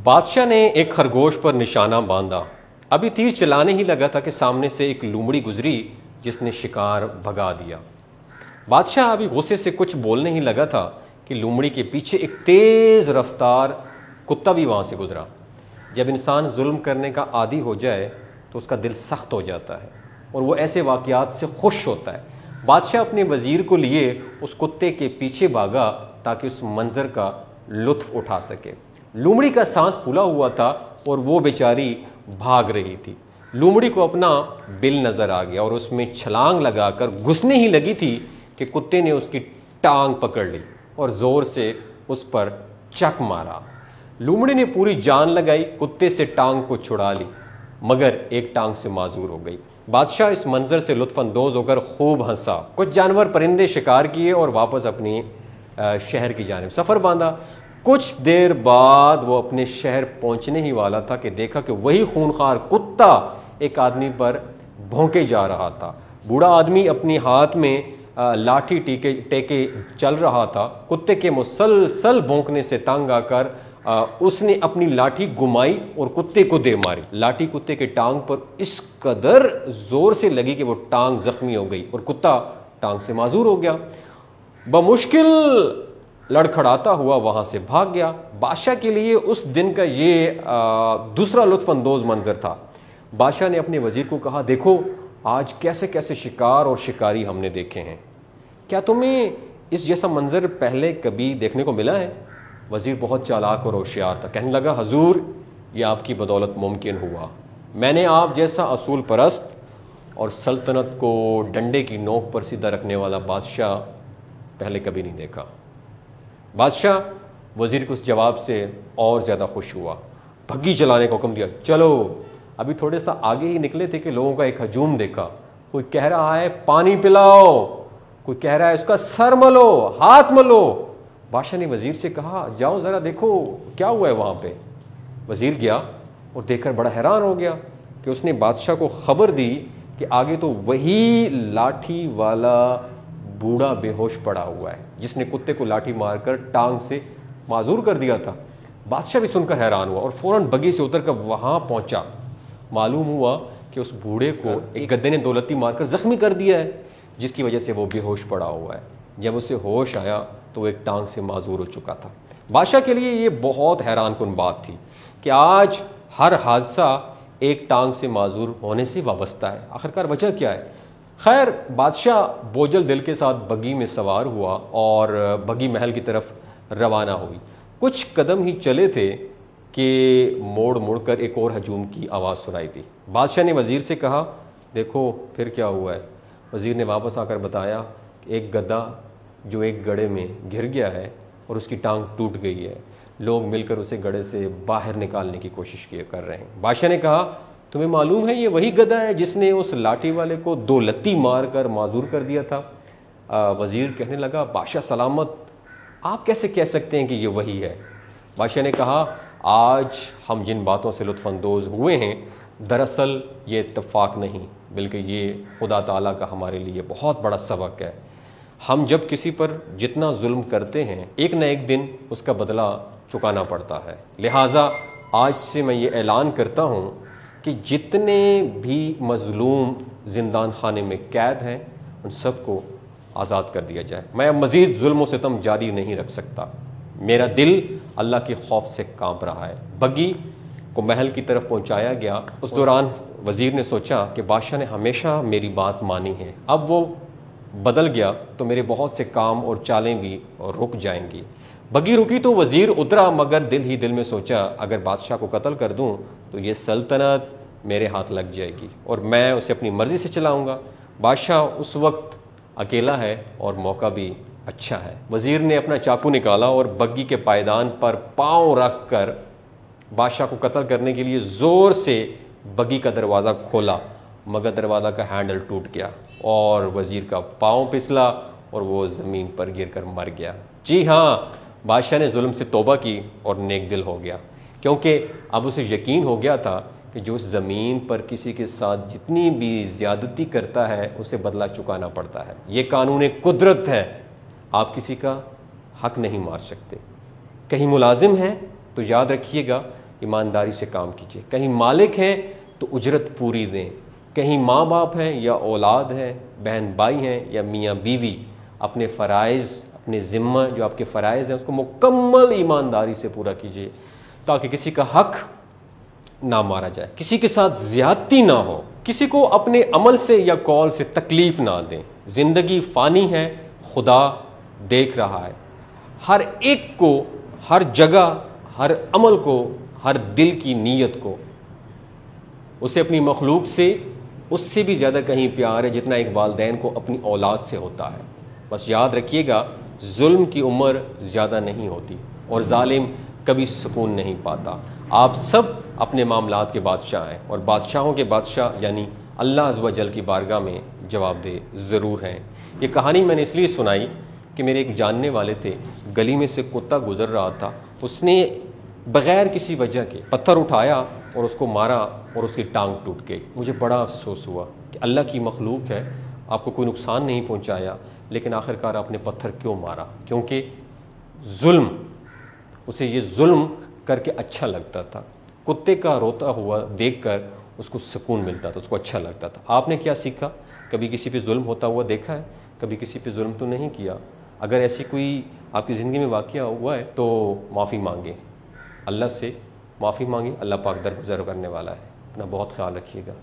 بادشاہ نے ایک خرگوش پر نشانہ باندھا، ابھی تیر چلانے ہی لگا تھا کہ سامنے سے ایک لومڑی گزری جس نے شکار بھگا دیا۔ بادشاہ ابھی غصے سے کچھ بولنے ہی لگا تھا کہ لومڑی کے پیچھے ایک تیز رفتار کتا بھی وہاں سے گزرا۔ جب انسان ظلم کرنے کا عادی ہو جائے تو اس کا دل سخت ہو جاتا ہے اور وہ ایسے واقعات سے خوش ہوتا ہے۔ بادشاہ اپنے وزیر کو لیے اس کتے کے پیچھے بھاگا تاکہ اس منظر کا لطف اٹھا سکے۔ لومڑی کا سانس پھولا ہوا تھا اور وہ بیچاری بھاگ رہی تھی۔ لومڑی کو اپنا بل نظر آ گیا اور اس میں چھلانگ لگا کر گھسنے ہی لگی تھی کہ کتے نے اس کی ٹانگ پکڑ لی اور زور سے اس پر چک مارا۔ لومڑی نے پوری جان لگائی، کتے سے ٹانگ کو چھڑا لی، مگر ایک ٹانگ سے معذور ہو گئی۔ بادشاہ اس منظر سے لطف اندوز ہو کر خوب ہنسا۔ کچھ جانور پرندے شکار کیے اور واپس اپنی شہر کی جانب سفر باندھا۔ کچھ دیر بعد وہ اپنے شہر پہنچنے ہی والا تھا کہ دیکھا کہ وہی خونخوار کتا ایک آدمی پر بھونکے جا رہا تھا۔ بوڑھا آدمی اپنی ہاتھ میں لاٹھی ٹیکے چل رہا تھا۔ کتے کے مسلسل بھونکنے سے تنگ آ کر اس نے اپنی لاٹھی گھمائی اور کتے کو دے ماری۔ لاٹھی کتے کے ٹانگ پر اس قدر زور سے لگی کہ وہ ٹانگ زخمی ہو گئی اور کتا ٹانگ سے معذور ہو گیا۔ بمشکل لڑکھڑاتا ہوا وہاں سے بھاگ گیا۔ بادشاہ کے لیے اس دن کا یہ دوسرا لطف اندوز منظر تھا۔ بادشاہ نے اپنے وزیر کو کہا، دیکھو آج کیسے کیسے شکار اور شکاری ہم نے دیکھے ہیں، کیا تمہیں اس جیسا منظر پہلے کبھی دیکھنے کو ملا ہے؟ وزیر بہت چالاک اور ہوشیار تھا، کہنے لگا، حضور یہ آپ کی بدولت ممکن ہوا، میں نے آپ جیسا اصول پرست اور سلطنت کو ڈنڈے کی نوک پر سیدھا رکھنے والا بادشاہ پہلے کبھی نہیں دیکھا۔ بادشاہ وزیر کے اس جواب سے اور زیادہ خوش ہوا، بھگی چلانے کا حکم دیا۔ چلو، ابھی تھوڑے سا آگے ہی نکلے تھے کہ لوگوں کا ایک ہجوم دیکھا، کوئی کہہ رہا ہے پانی پلاؤ، کوئی کہہ رہا ہے اس کا سر ملو، ہاتھ ملو۔ بادشاہ نے وزیر سے کہا، جاؤ ذرا دیکھو کیا ہوا ہے وہاں پہ۔ وزیر گیا اور دیکھ کر بڑا حیران ہو گیا کہ اس نے بادشاہ کو خبر دی کہ آگے تو وہی لاٹھی والا بوڑھا بے ہوش پڑا ہوا ہے جس نے کتے کو لاٹھی مار کر ٹانگ سے معذور کر دیا تھا۔ بادشاہ بھی سن کر حیران ہوا اور فوراً بگھی سے اتر کر وہاں پہنچا۔ معلوم ہوا کہ اس بوڑھے کو ایک گدے نے دو لتی مار کر زخمی کر دیا ہے، جس کی وجہ سے وہ بے ہوش پڑا ہوا ہے۔ جب اسے ہوش آیا تو وہ ایک ٹانگ سے معذور ہو چکا تھا۔ بادشاہ کے لیے یہ بہت حیران کن بات تھی کہ آج ہر حادثہ ایک ٹانگ سے معذور ہونے سے وابستہ ہے، آخرکار وجہ کیا ہے؟ خیر، بادشاہ بوجھل دل کے ساتھ بگھی میں سوار ہوا اور بگھی محل کی طرف روانہ ہوئی۔ کچھ قدم ہی چلے تھے کہ موڑ مڑ کر ایک اور ہجوم کی آواز سنائی دی۔ بادشاہ نے وزیر سے کہا، دیکھو پھر کیا ہوا ہے؟ وزیر نے واپس آ کر بتایا کہ ایک گدھا جو ایک گڑھے میں گر گیا ہے اور اس کی ٹانگ ٹوٹ گئی ہے، لوگ مل کر اسے گڑھے سے باہر نکالنے کی کوشش کر رہے ہیں۔ بادشاہ نے کہا، تمہیں معلوم ہے یہ وہی گدھا ہے جس نے اس لاٹھی والے کو دو لتی مار کر معذور کر دیا تھا؟ وزیر کہنے لگا، بادشاہ سلامت، آپ کیسے کہہ سکتے ہیں کہ یہ وہی ہے؟ بادشاہ نے کہا، آج ہم جن باتوں سے لطف اندوز ہوئے ہیں دراصل یہ اتفاق نہیں بلکہ یہ خدا تعالیٰ کا ہمارے لیے بہت بڑا سبق ہے۔ ہم جب کسی پر جتنا ظلم کرتے ہیں ایک نہ ایک دن اس کا بدلہ چکانا پڑتا ہے، لہٰذا آج سے میں یہ اعلان کرتا ہوں کہ جتنے بھی مظلوم زندان خانے میں قید ہیں ان سب کو آزاد کر دیا جائے۔ میں اب مزید ظلم و ستم جاری نہیں رکھ سکتا، میرا دل اللہ کے خوف سے کانپ رہا ہے۔ بگھی کو محل کی طرف پہنچایا گیا۔ اس دوران وزیر نے سوچا کہ بادشاہ نے ہمیشہ میری بات مانی ہے، اب وہ بدل گیا تو میرے بہت سے کام اور چالیں بھی رک جائیں گی۔ بگھی رکی تو وزیر اترا، مگر دل ہی دل میں سوچا، اگر بادشاہ کو قتل کر دوں تو یہ سلطنت میرے ہاتھ لگ جائے گی اور میں اسے اپنی مرضی سے چلاؤں گا۔ بادشاہ اس وقت اکیلا ہے اور موقع بھی اچھا ہے۔ وزیر نے اپنا چاقو نکالا اور بگھی کے پائیدان پر پاؤں رکھ کر بادشاہ کو قتل کرنے کے لیے زور سے بگھی کا دروازہ کھولا، مگر دروازہ کا ہینڈل ٹوٹ گیا اور وزیر کا پاؤں پھسلا اور وہ زمین پر گر کر مر گیا۔ جی ہاں، بادشاہ نے ظلم سے توبہ کی اور نیک دل ہو گیا، کیونکہ اب اسے یقین ہو گیا تھا کہ جو اس زمین پر کسی کے ساتھ جتنی بھی زیادتی کرتا ہے اسے بدلہ چکانا پڑتا ہے۔ یہ قانون قدرت ہے، آپ کسی کا حق نہیں مار سکتے۔ کہیں ملازم ہیں تو یاد رکھیے گا ایمانداری سے کام کیجیے. کہیں مالک ہیں تو اجرت پوری دیں. کہیں ماں باپ ہیں یا اولاد ہیں، بہن بھائی ہیں یا میاں بیوی، اپنے فرائض، اپنے ذمہ جو آپ کے فرائض ہیں اس کو مکمل ایمانداری سے پورا کیجیے، تاکہ کسی کا حق نہ مارا جائے، کسی کے ساتھ زیادتی نہ ہو، کسی کو اپنے عمل سے یا قول سے تکلیف نہ دیں. زندگی فانی ہے، خدا دیکھ رہا ہے. ہر ایک کو، ہر جگہ، ہر عمل کو، ہر دل کی نیت کو. اسے اپنی مخلوق سے اس سے بھی زیادہ کہیں پیار ہے جتنا ایک والدین کو اپنی اولاد سے ہوتا ہے. بس یاد رکھیے گا، ظلم کی عمر زیادہ نہیں ہوتی اور ظالم کبھی سکون نہیں پاتا. آپ سب اپنے معاملات کے بادشاہ ہیں، اور بادشاہوں کے بادشاہ یعنی اللہ عز و جل کی بارگاہ میں جواب دہ ضرور ہیں. یہ کہانی میں نے اس لیے سنائی کہ میرے ایک جاننے والے تھے، گلی میں سے کتا گزر رہا تھا، اس نے بغیر کسی وجہ کے پتھر اٹھایا اور اس کو مارا اور اس کی ٹانگ ٹوٹ گئی. مجھے بڑا افسوس ہوا کہ اللہ کی مخلوق ہے، آپ کو کوئی نقصان نہیں پہنچایا، لیکن آخرکار آپ نے پتھر کیوں مارا؟ کیونکہ ظلم، اسے یہ ظلم کر کے اچھا لگتا تھا. کتے کا روتا ہوا دیکھ کر اس کو سکون ملتا تھا، اس کو اچھا لگتا تھا. آپ نے کیا سیکھا؟ کبھی کسی پہ ظلم ہوتا ہوا دیکھا ہے؟ کبھی کسی پہ ظلم تو نہیں کیا. اگر ایسی کوئی آپ کی زندگی میں واقعہ ہوا ہے تو معافی مانگیں، اللہ سے معافی مانگیں. اللہ پاک درگزر کرنے والا ہے. اپنا بہت خیال رکھیے گا.